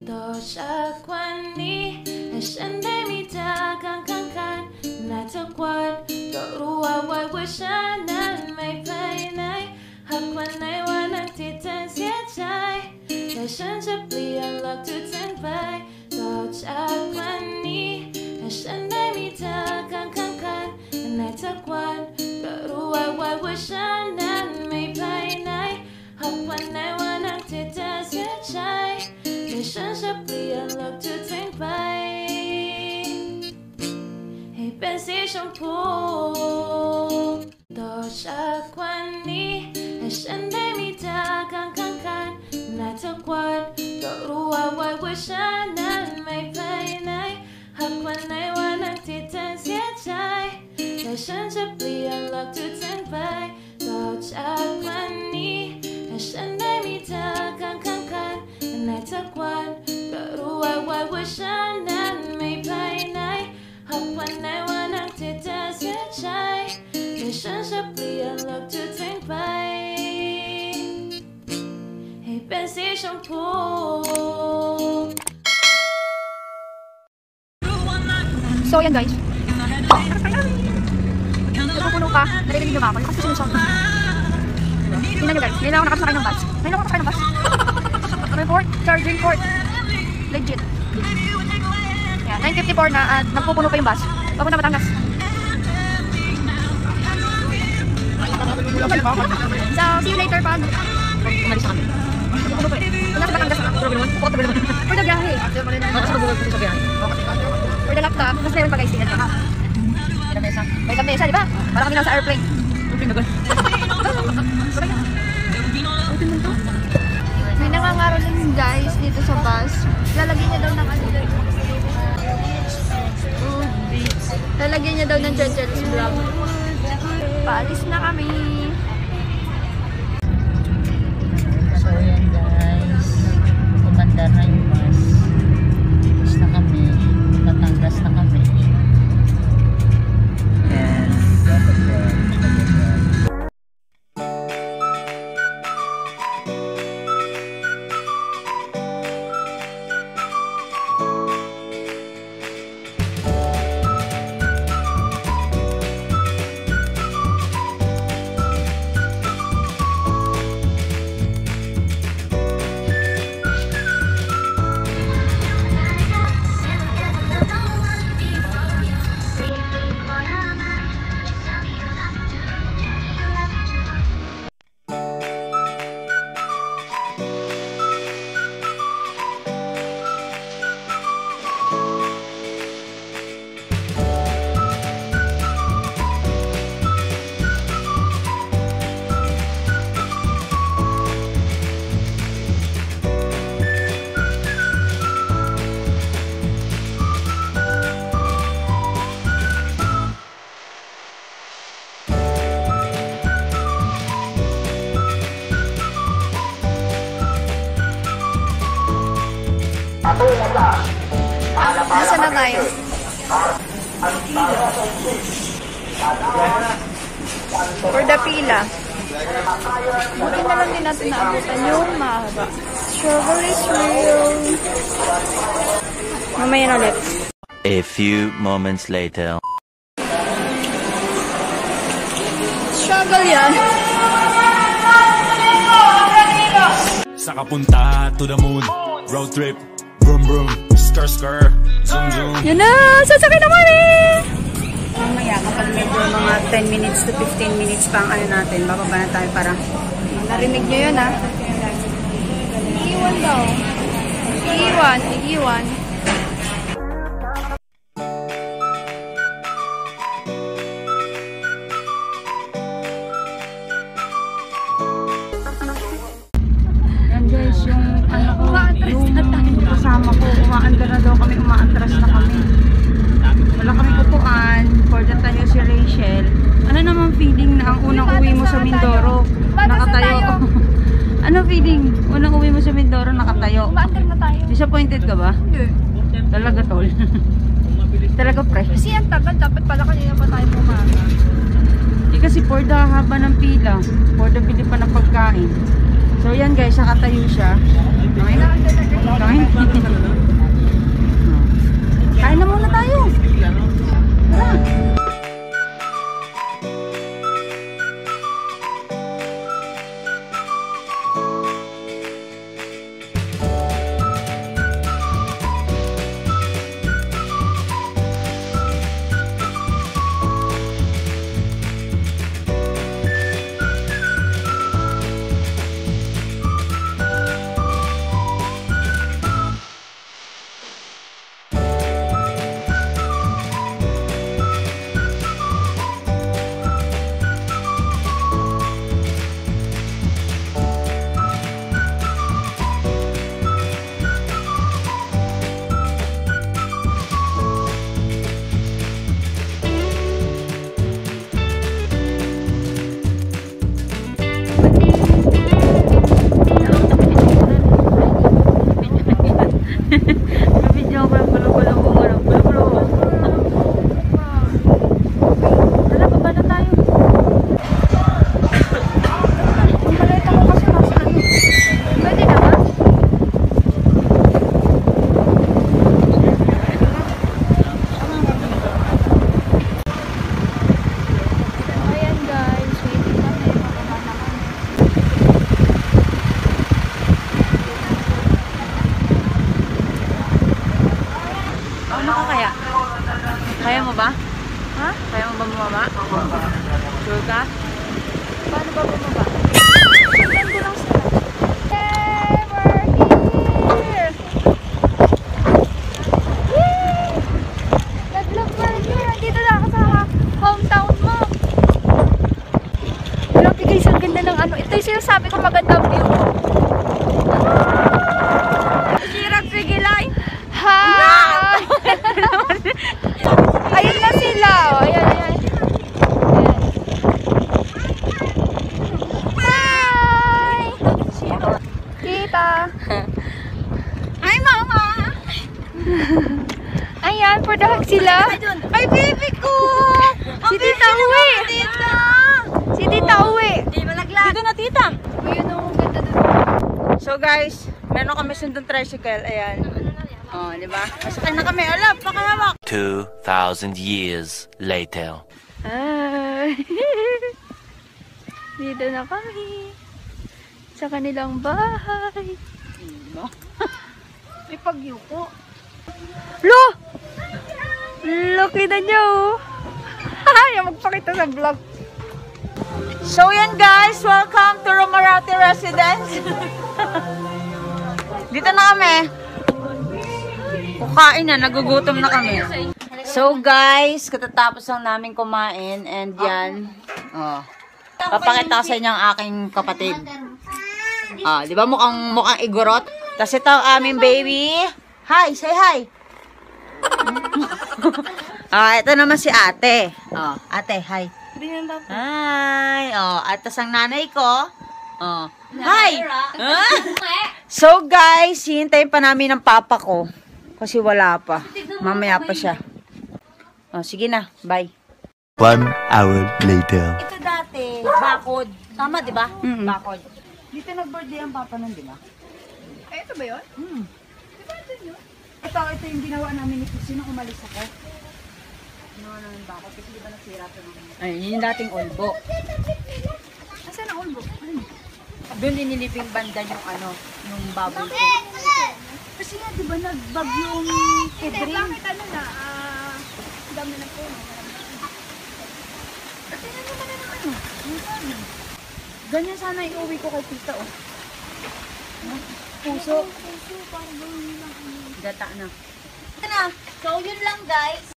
多少关你还深对你的刚刚看那ทุกวันก็รู้ว่าไว้ว่าฉันนั้นไม่ไปไหนหากวันไหนวันนั้นที่เธอเสียใจแต่ฉันจะเปลี่ยนหลักทุกสิ่งไปต่อจากวันนี้ให้ฉันได้มีเธอข้างกันในทุกวันก็รู้ไว้ว่าฉันนั้นไม่ไปไหนหากวันไหนวันนั้นที่เธอเสียใจแต่ฉันจะเปลี่ยนหลักทุกสิ่งไปให้เป็นสีชมพูต่อจากวันนี้ให้ฉันได้มีเธอข้างกันในทุกวันก็รู้ว่าฉันนั้นไม่ไปไหนหากวันไหนวันนั้นที่เธอเสียใจแต่ฉันจะเปลี่ยนหลักทุกสิ่งไปต่อจากวันนี้ให้ฉันได้มีเธอข้างกันในทุกวันก็รู้ว่าฉันนั้นไม่ไปไหนหากวันไหนวันนั้นที่เธอเสียใจแต่ฉันจะเปลี่ยนหลักทุกสิ่งไปให้เป็นสีชมพูSo yan guys, napupuno ka, narinig nyo ba ako? Kasi sinusunod ko. Tingnan nyo guys, ngayon lang ako nakasakay ng bus. Report, charging port. Legit. Yan, 9:54 na at nagpupuno pa yung bus. Papunta Batangas. So, see you later pag umalis na kami. Nagpupuno pa eh. Punta sa Batangas na. For the biyahe. For the laptop, mas meron pa guys, tingnan ka. May lamesa, di ba? Para kami lang sa airplane. May nangangaroling guys dito sa bus. Lalagyan niya daw ng ano. Lalagyan niya daw ng Chenchelis vlog. Paalis na kami. So yan guys, kumandar na yung bus. Tapos na kami, Batangas na kami. And Nasaan na tayo? For the pila. Buti na lang din natin naabutan yung mahaba. Strawberry swirl. Mamaya na ulit. A few moments later. Struggle yan. Sa kapunta to the moon, road trip, vroom vroom, skr skr, zoom zoom. Yan na! Sasakay na kami! Mamaya kapag medyo mga 10 minutes to 15 minutes pa ang ano natin, bababa na tayo para narinig nyo yun ha. Iiwan daw. Iiwan. yan guys, yung ano ko, yung kasama ko, umaandar na daw kami, umaatras na kami. Wala kami upuan, for the time yung si Rachel. Ano naman feeling na ang unang uwi mo sa Mindoro, nakatayo? Ano feeling? Unang uwi mo sa Mindoro, nakatayo? Umaandar na tayo. Disappointed ka ba? Hindi. Talaga tol. Talaga fresh. Kasi ang tagal, dapat pala kanina pa tayo pumaga. Kasi for the haba ng pila, for the bili pa ng pagkain. So yan guys, nakatayo siya. Okay? Kain. Kain na muna tayo. Tara. Kaya mo ba? Ha? Kaya mo ba bumaba? Sure ka? Paano ba bumaba? Sundan ko lang sila. Yay! We're here! Yay! Nag-vlog we're here! Nandito na ako sa hometown mo. Grabe guys, ang ganda ng ano. Ito yung sinasabi ko magandang view. Sirag, sige lang. Hi! Ayun na sila. Oh. Ayan, ayan. Hi! Tita. Hi, Mama! Ayan, for the hug sila. Ay, baby ko! Si Tita uwi! Si Tita uwi! Dito na, Tita. Ayun o, ganda doon. So guys, meron kami sundong tricycle. Ayan. Oh, di ba? Masakay na kami. Ala, pakahawak. 2,000 years later. Ay. Dito na kami. Sa kanilang bahay. May pagyuko. Lo! Kita nyo. Ayaw magpakita sa vlog. So yan guys, welcome to Romarate Residence. Dito na kami. Kukain na, nagugutom na kami. So guys, katatapos lang namin kumain and yan. Oh. Papakita ko sa inyo ang aking kapatid. Ah, di ba mukhang igorot? Tapos ito ang aming baby. Hi, say hi. Ah, ito naman si ate. Oh, ate, hi. Hi. Oh, at tas ang nanay ko. Oh. Hi. So guys, hihintayin pa namin ng papa ko. Kasi wala pa. Mamaya pa siya. Oh, sige na. Bye. 1 hour later. Ito dati, bakod. Tama, di ba? Bakod. Dito nag-birthday ang papa nun, di ba? Eh, ito ba yun? Ito yung ginawa namin ni Kusino, umalis ako. Ginawa namin bakod kasi di ba nasira ito namin. Ay, yun yung dating olbo. Asan ang ulbo? Doon iniliping banda yung ano, yung bubble ko. Kasi nga, di ba nagbag yung Edrin? Bakit ano na? Dami na po. Kasi nga naman na ano. Ganyan sana iuwi ko kay tita, oh. Puso. Puso, parang gawin lang. Gata na. So, yun lang guys.